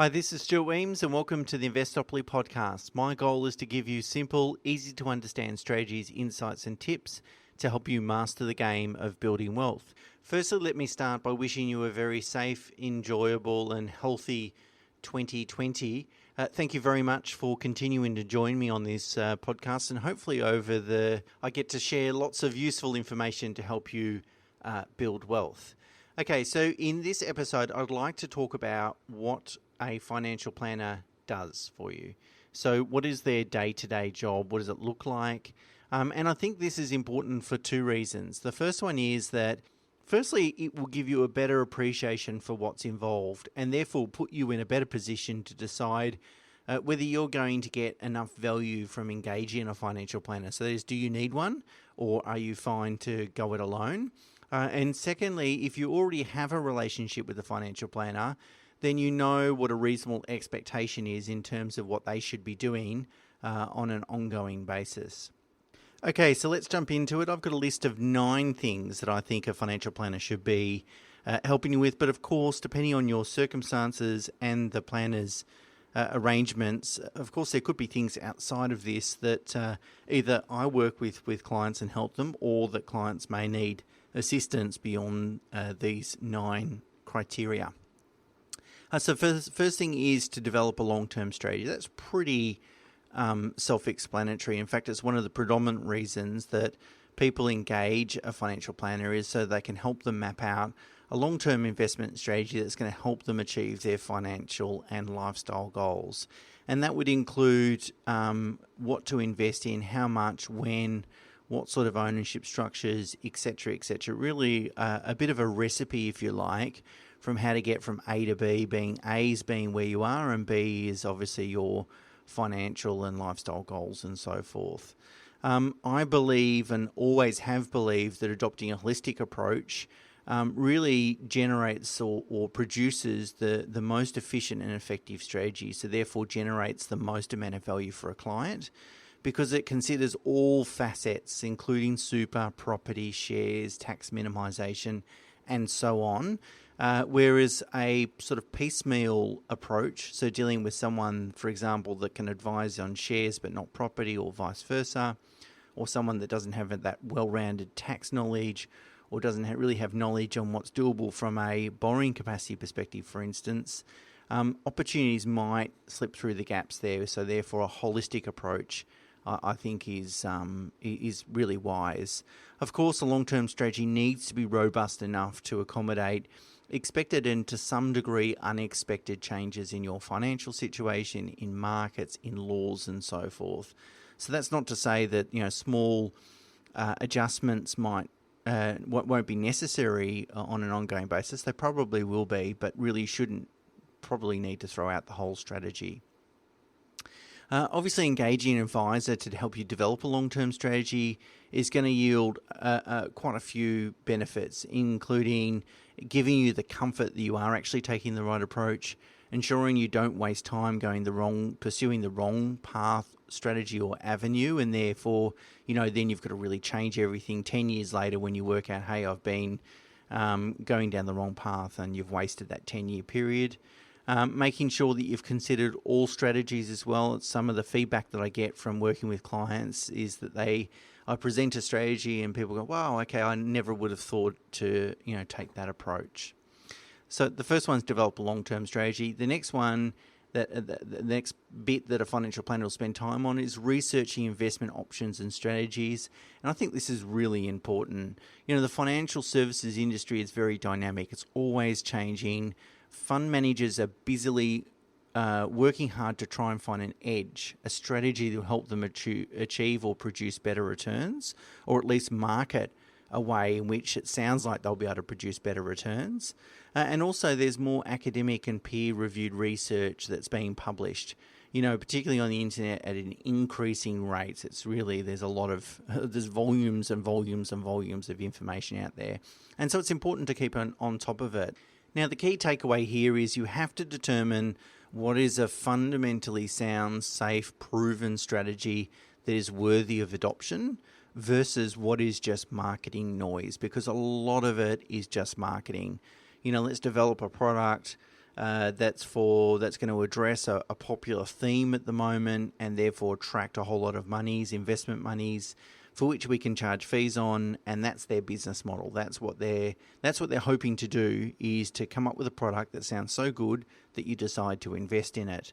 Hi, this is Stuart Weems and welcome to the Investopoly podcast. My goal is to give you simple, easy to understand strategies, insights and tips to help you master the game of building wealth. Firstly, let me start by wishing you a very safe, enjoyable and healthy 2020. Thank you very much for continuing to join me on this podcast, and hopefully I get to share lots of useful information to help you build wealth. Okay, so in this episode, I'd like to talk about what a financial planner does for you. So what is their day-to-day job? What does it look like? And I think this is important for two reasons. The first one is that, firstly, it will give you a better appreciation for what's involved and therefore put you in a better position to decide whether you're going to get enough value from engaging in a financial planner. So that is, do you need one or are you fine to go it alone? And secondly, if you already have a relationship with a financial planner, then you know what a reasonable expectation is in terms of what they should be doing on an ongoing basis. Okay, so let's jump into it. I've got a list of 9 things that I think a financial planner should be helping you with. But of course, depending on your circumstances and the planner's arrangements, of course, there could be things outside of this that either I work with clients and help them, or that clients may need assistance beyond these 9 criteria. So first thing is to develop a long-term strategy. That's pretty self-explanatory. In fact, it's one of the predominant reasons that people engage a financial planner is so they can help them map out a long-term investment strategy that's going to help them achieve their financial and lifestyle goals. And that would include what to invest in, how much, when, what sort of ownership structures, etc., etc. Really a bit of a recipe, if you like, from how to get from A to B, being A's being where you are and B is obviously your financial and lifestyle goals and so forth. I believe and always have believed that adopting a holistic approach really generates or produces the most efficient and effective strategy, so therefore generates the most amount of value for a client, because it considers all facets, including super, property, shares, tax minimization, and so on. Whereas a sort of piecemeal approach, so dealing with someone, for example, that can advise on shares but not property, or vice versa, or someone that doesn't have that well-rounded tax knowledge, or doesn't really have knowledge on what's doable from a borrowing capacity perspective, for instance, opportunities might slip through the gaps there. So therefore, a holistic approach, I think, is really wise. Of course, a long-term strategy needs to be robust enough to accommodate expected and to some degree unexpected changes in your financial situation, in markets, in laws, and so forth. So that's not to say that small adjustments won't be necessary on an ongoing basis. They probably will be, but really shouldn't probably need to throw out the whole strategy. Obviously, engaging an advisor to help you develop a long-term strategy is going to yield quite a few benefits, including giving you the comfort that you are actually taking the right approach, ensuring you don't waste time pursuing the wrong path, strategy or avenue, and therefore, then you've got to really change everything 10 years later when you work out, hey, I've been going down the wrong path, and you've wasted that 10-year period. Making sure that you've considered all strategies as well. It's some of the feedback that I get from working with clients is that I present a strategy and people go, wow, okay, I never would have thought to take that approach. So the first one's develop a long-term strategy. The next one, the next bit that a financial planner will spend time on is researching investment options and strategies. And I think this is really important. The financial services industry is very dynamic. It's always changing. Fund managers are busily working hard to try and find an edge, a strategy that will help them achieve or produce better returns, or at least market a way in which it sounds like they'll be able to produce better returns. And also there's more academic and peer-reviewed research that's being published, particularly on the internet at an increasing rate. There's volumes and volumes and volumes of information out there. And so it's important to keep on top of it. Now, the key takeaway here is you have to determine what is a fundamentally sound, safe, proven strategy that is worthy of adoption versus what is just marketing noise, because a lot of it is just marketing. Let's develop a product, that's going to address a popular theme at the moment, and therefore attract a whole lot of monies, investment monies, for which we can charge fees on, and that's their business model. That's what they're hoping to do, is to come up with a product that sounds so good that you decide to invest in it.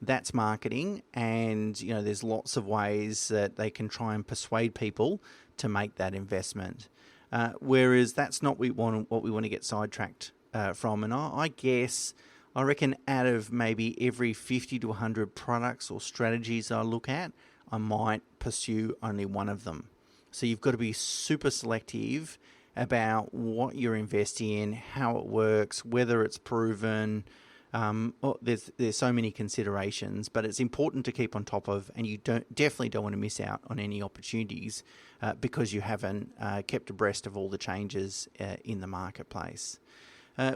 That's marketing, and there's lots of ways that they can try and persuade people to make that investment. Whereas that's not what we want to get sidetracked from. And I reckon out of maybe every 50 to 100 products or strategies I look at, I might pursue only one of them. So you've got to be super selective about what you're investing in, how it works, whether it's proven. There's so many considerations, but it's important to keep on top of, and you definitely don't want to miss out on any opportunities because you haven't kept abreast of all the changes in the marketplace.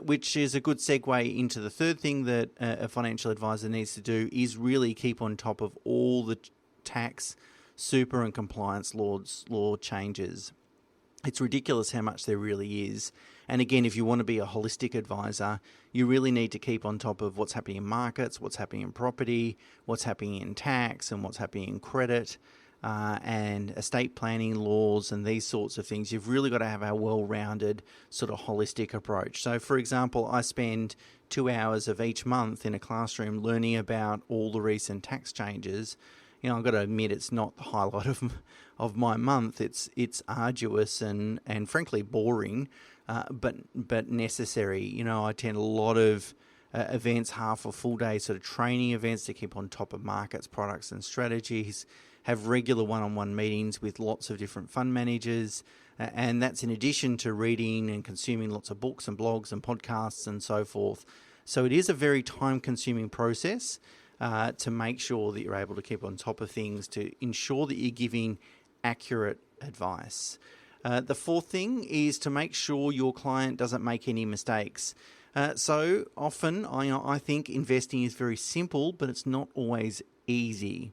Which is a good segue into the third thing that a financial advisor needs to do, is really keep on top of all the tax, super and compliance law changes. It's ridiculous how much there really is. And again, if you want to be a holistic advisor, you really need to keep on top of what's happening in markets, what's happening in property, what's happening in tax, and what's happening in credit, and estate planning laws and these sorts of things. You've really got to have a well-rounded sort of holistic approach. So, for example, I spend 2 hours of each month in a classroom learning about all the recent tax changes. I've got to admit, it's not the highlight of my month. It's arduous and frankly boring, but necessary. I attend a lot of events, half or full day sort of training events to keep on top of markets, products and strategies, have regular one-on-one meetings with lots of different fund managers, and that's in addition to reading and consuming lots of books and blogs and podcasts and so forth. So it is a very time-consuming process to make sure that you're able to keep on top of things, to ensure that you're giving accurate advice. The fourth thing is to make sure your client doesn't make any mistakes. So often I think investing is very simple, but it's not always easy.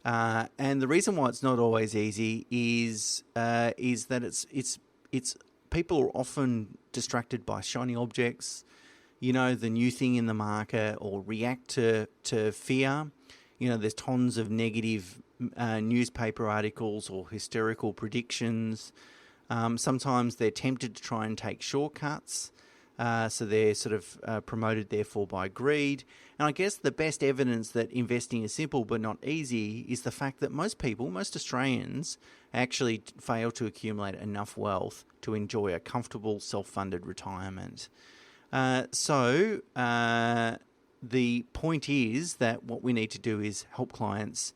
And the reason why it's not always easy is that it's people are often distracted by shiny objects, the new thing in the market, or react to fear. There's tons of negative newspaper articles or hysterical predictions. Sometimes they're tempted to try and take shortcuts. So they're sort of promoted, therefore, by greed. And I guess the best evidence that investing is simple but not easy is the fact that most Australians, actually fail to accumulate enough wealth to enjoy a comfortable, self-funded retirement. So the point is that what we need to do is help clients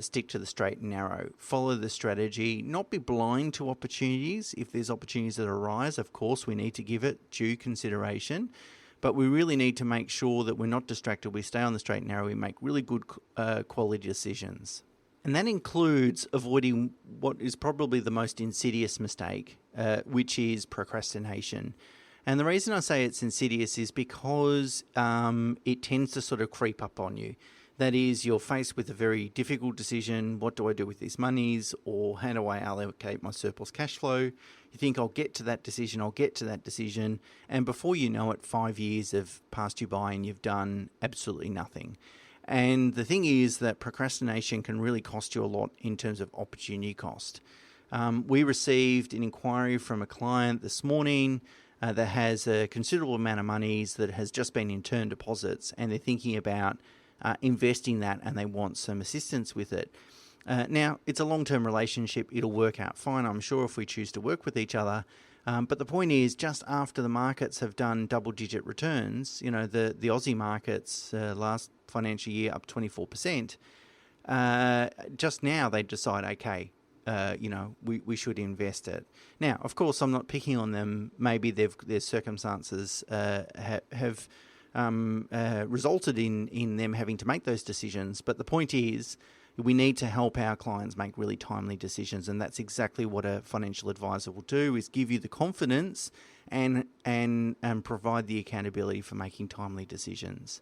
stick to the straight and narrow, follow the strategy, not be blind to opportunities. If there's opportunities that arise, of course, we need to give it due consideration, but we really need to make sure that we're not distracted, we stay on the straight and narrow, we make really good quality decisions. And that includes avoiding what is probably the most insidious mistake, which is procrastination. And the reason I say it's insidious is because it tends to sort of creep up on you. That is, you're faced with a very difficult decision. What do I do with these monies? Or how do I allocate my surplus cash flow? You think, I'll get to that decision. And before you know it, 5 years have passed you by and you've done absolutely nothing. And the thing is that procrastination can really cost you a lot in terms of opportunity cost. We received an inquiry from a client this morning that has a considerable amount of monies that has just been in term deposits, and they're thinking about investing that, and they want some assistance with it. Now, it's a long-term relationship. It'll work out fine, I'm sure, if we choose to work with each other. But the point is, just after the markets have done double-digit returns, the Aussie markets last financial year up 24%, just now they decide, okay, we should invest it. Now, of course, I'm not picking on them. Maybe their circumstances have resulted in them having to make those decisions. But the point is, we need to help our clients make really timely decisions, and that's exactly what a financial advisor will do, is give you the confidence and provide the accountability for making timely decisions.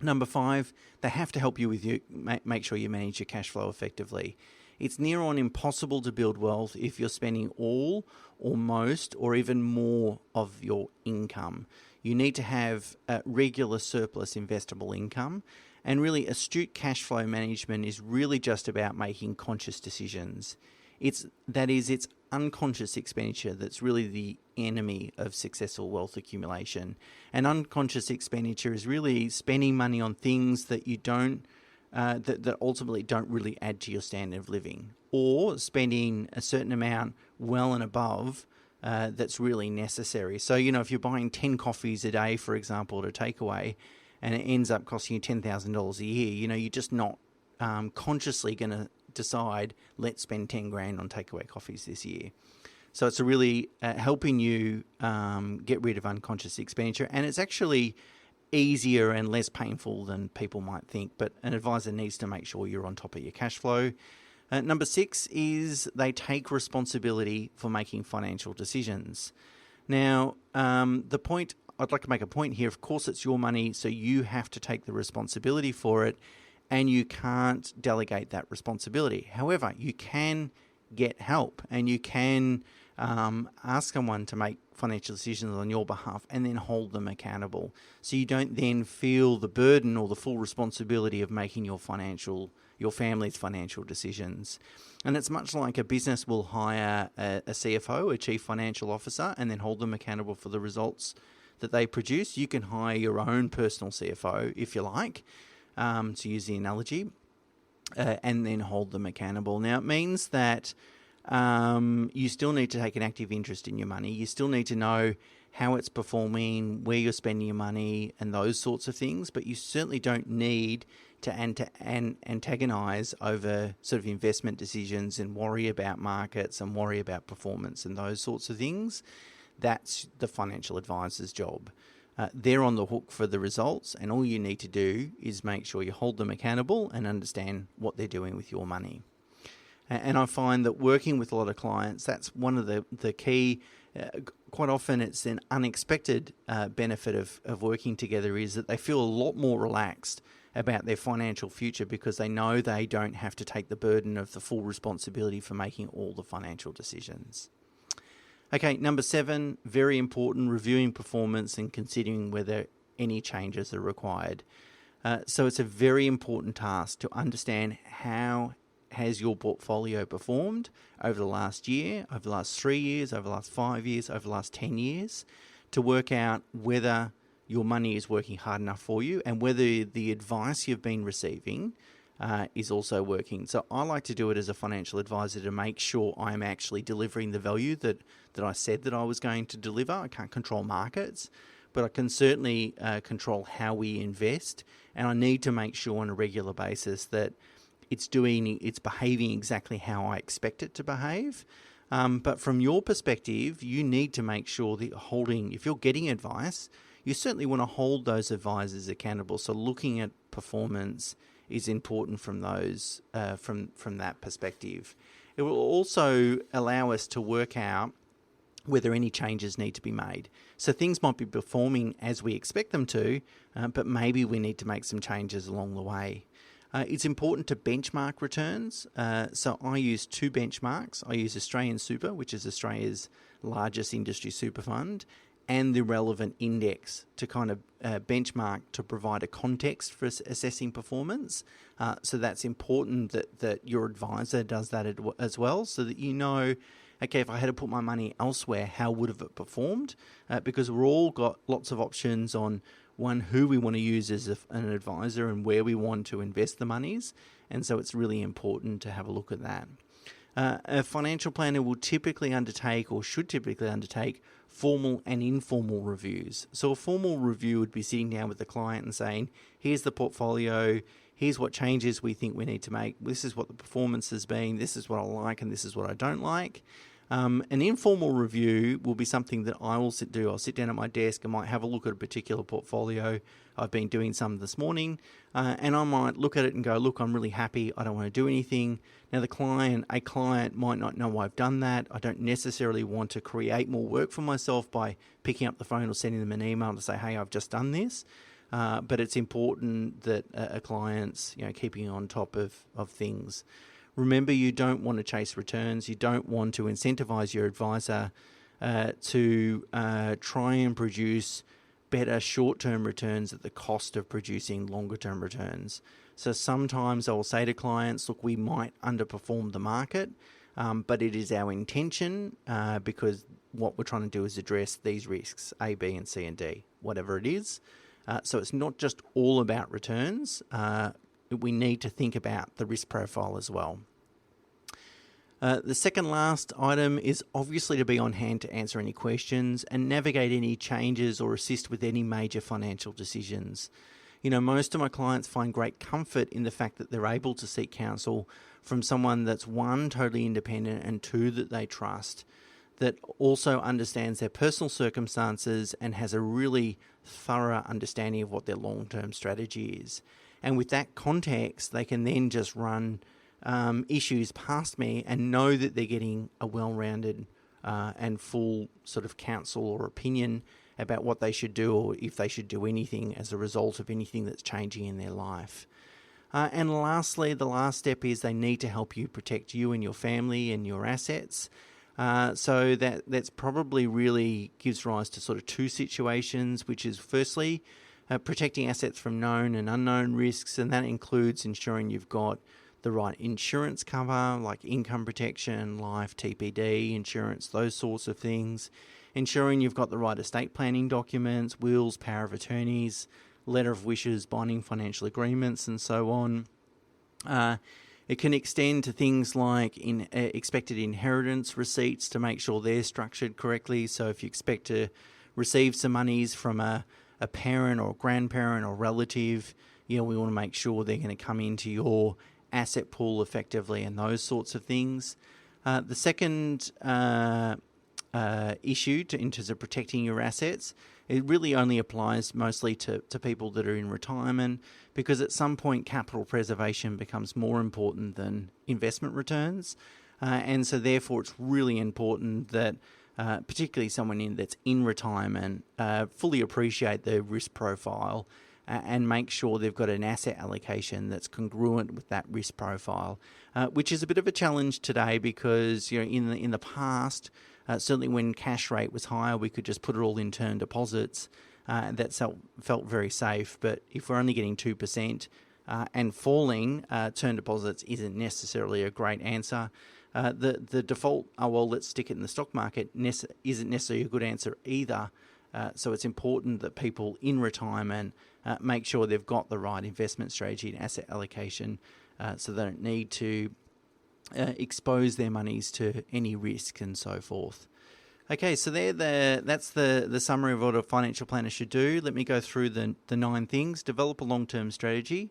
Number 5, they have to help you with make sure you manage your cash flow effectively. It's near on impossible to build wealth if you're spending all or most or even more of your income. You need to have regular surplus investable income. And really, astute cash flow management is really just about making conscious decisions. It's unconscious expenditure that's really the enemy of successful wealth accumulation. And unconscious expenditure is really spending money on things that you don't, that ultimately don't really add to your standard of living, or spending a certain amount well and above that's really necessary. So, if you're buying 10 coffees a day, for example, to take away, and it ends up costing you $10,000 a year, you're just not consciously going to decide, let's spend 10 grand on takeaway coffees this year. So it's really helping you get rid of unconscious expenditure, and it's actually easier and less painful than people might think, but an advisor needs to make sure you're on top of your cash flow. Number 6 is they take responsibility for making financial decisions. Now, I'd like to make a point here. Of course, it's your money, so you have to take the responsibility for it, and you can't delegate that responsibility. However, you can get help, and you can ask someone to make financial decisions on your behalf and then hold them accountable. So you don't then feel the burden or the full responsibility of making your family's financial decisions. And it's much like a business will hire a CFO, a chief financial officer, and then hold them accountable for the results that they produce. You can hire your own personal CFO, if you like, to use the analogy, and then hold them accountable. Now, it means that you still need to take an active interest in your money. You still need to know how it's performing, where you're spending your money, and those sorts of things. But you certainly don't need to antagonize over sort of investment decisions and worry about markets and worry about performance and those sorts of things. That's the financial advisor's job. They're on the hook for the results, and all you need to do is make sure you hold them accountable and understand what they're doing with your money. And I find that working with a lot of clients, that's one of the key, quite often it's an unexpected benefit of working together, is that they feel a lot more relaxed about their financial future because they know they don't have to take the burden of the full responsibility for making all the financial decisions. Okay, number 7, very important, reviewing performance and considering whether any changes are required. So it's a very important task to understand how has your portfolio performed over the last year, over the last 3 years, over the last 5 years, over the last 10 years, to work out whether your money is working hard enough for you and whether the advice you've been receiving is also working. So I like to do it as a financial advisor to make sure I'm actually delivering the value that I said that I was going to deliver. I can't control markets, but I can certainly control how we invest, and I need to make sure on a regular basis that it's behaving exactly how I expect it to behave. But from your perspective, you need to make sure that if you're getting advice, you certainly want to hold those advisors accountable. So looking at performance is important from that perspective. It will also allow us to work out whether any changes need to be made. So things might be performing as we expect them to, but maybe we need to make some changes along the way. It's important to benchmark returns. So I use 2 benchmarks. I use Australian Super, which is Australia's largest industry super fund, and the relevant index to kind of benchmark to provide a context for assessing performance. So that's important that your advisor does that as well, so that you know, okay, if I had to put my money elsewhere, how would have it performed? Because we've all got lots of options on who we want to use as an advisor and where we want to invest the monies. And so it's really important to have a look at that. A financial planner will typically undertake or should typically undertake formal and informal reviews. So a formal review would be sitting down with the client and saying, here's the portfolio, here's what changes we think we need to make, this is what the performance has been, this is what I like and this is what I don't like. An informal review will be something that I will do. I'll sit down at my desk and might have a look at a particular portfolio. I've been doing some this morning, and I might look at it and go, look, I'm really happy. I don't want to do anything. Now, a client might not know I've done that. I don't necessarily want to create more work for myself by picking up the phone or sending them an email to say, hey, I've just done this. But it's important that a client's keeping on top of things. Remember, you don't want to chase returns. You don't want to incentivize your advisor to try and produce better short-term returns at the cost of producing longer-term returns. So sometimes I will say to clients, look, we might underperform the market, but it is our intention because what we're trying to do is address these risks, A, B, and C, and D, whatever it is. So it's not just all about returns. We need to think about the risk profile as well. The second last item is obviously to be on hand to answer any questions and navigate any changes or assist with any major financial decisions. Most of my clients find great comfort in the fact that they're able to seek counsel from someone that's, one, totally independent, and two, that they trust, that also understands their personal circumstances and has a really thorough understanding of what their long-term strategy is. And with that context, they can then just run issues past me and know that they're getting a well-rounded and full sort of counsel or opinion about what they should do or if they should do anything as a result of anything that's changing in their life. And lastly, the last step is they need to help you protect you and your family and your assets. So that's probably really gives rise to sort of two situations, which is firstly, protecting assets from known and unknown risks, and that includes ensuring you've got the right insurance cover, like income protection, life, TPD insurance, those sorts of things. Ensuring you've got the right estate planning documents, wills, power of attorneys, letter of wishes, binding financial agreements, and so on. It can extend to things like expected inheritance receipts to make sure they're structured correctly. So if you expect to receive some monies from a parent or grandparent or relative, we want to make sure they're going to come into your asset pool effectively and those sorts of things. The second issue in terms of protecting your assets, it really only applies mostly to people that are in retirement, because at some point capital preservation becomes more important than investment returns. And so therefore it's really important that particularly someone that's in retirement fully appreciate the risk profile and make sure they've got an asset allocation that's congruent with that risk profile, which is a bit of a challenge today because in the past, certainly when cash rate was higher, we could just put it all in term deposits. That felt very safe. But if we're only getting 2% and falling, term deposits isn't necessarily a great answer. The default, let's stick it in the stock market, isn't necessarily a good answer either. So it's important that people in retirement make sure they've got the right investment strategy and asset allocation so they don't need to expose their monies to any risk and so forth. Okay, so that's the summary of what a financial planner should do. Let me go through the 9 things. Develop a long-term strategy.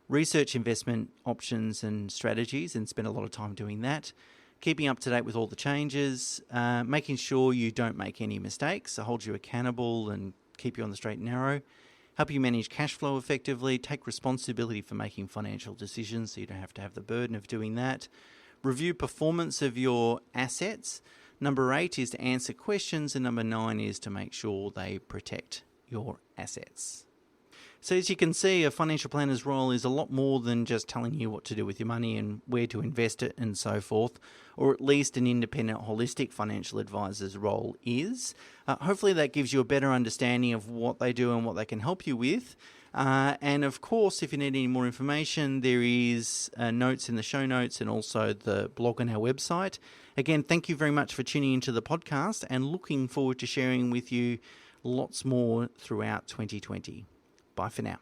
Research investment options and strategies and spend a lot of time doing that. Keeping up to date with all the changes. Making sure you don't make any mistakes. So hold you accountable and keep you on the straight and narrow. Help you manage cash flow effectively. Take responsibility for making financial decisions so you don't have to have the burden of doing that. Review performance of your assets. Number 8 is to answer questions, and number 9 is to make sure they protect your assets. So as you can see, a financial planner's role is a lot more than just telling you what to do with your money and where to invest it and so forth, or at least an independent, holistic financial advisor's role is. Hopefully that gives you a better understanding of what they do and what they can help you with. And of course, if you need any more information, there is notes in the show notes and also the blog on our website. Again, thank you very much for tuning into the podcast and looking forward to sharing with you lots more throughout 2020. Bye for now.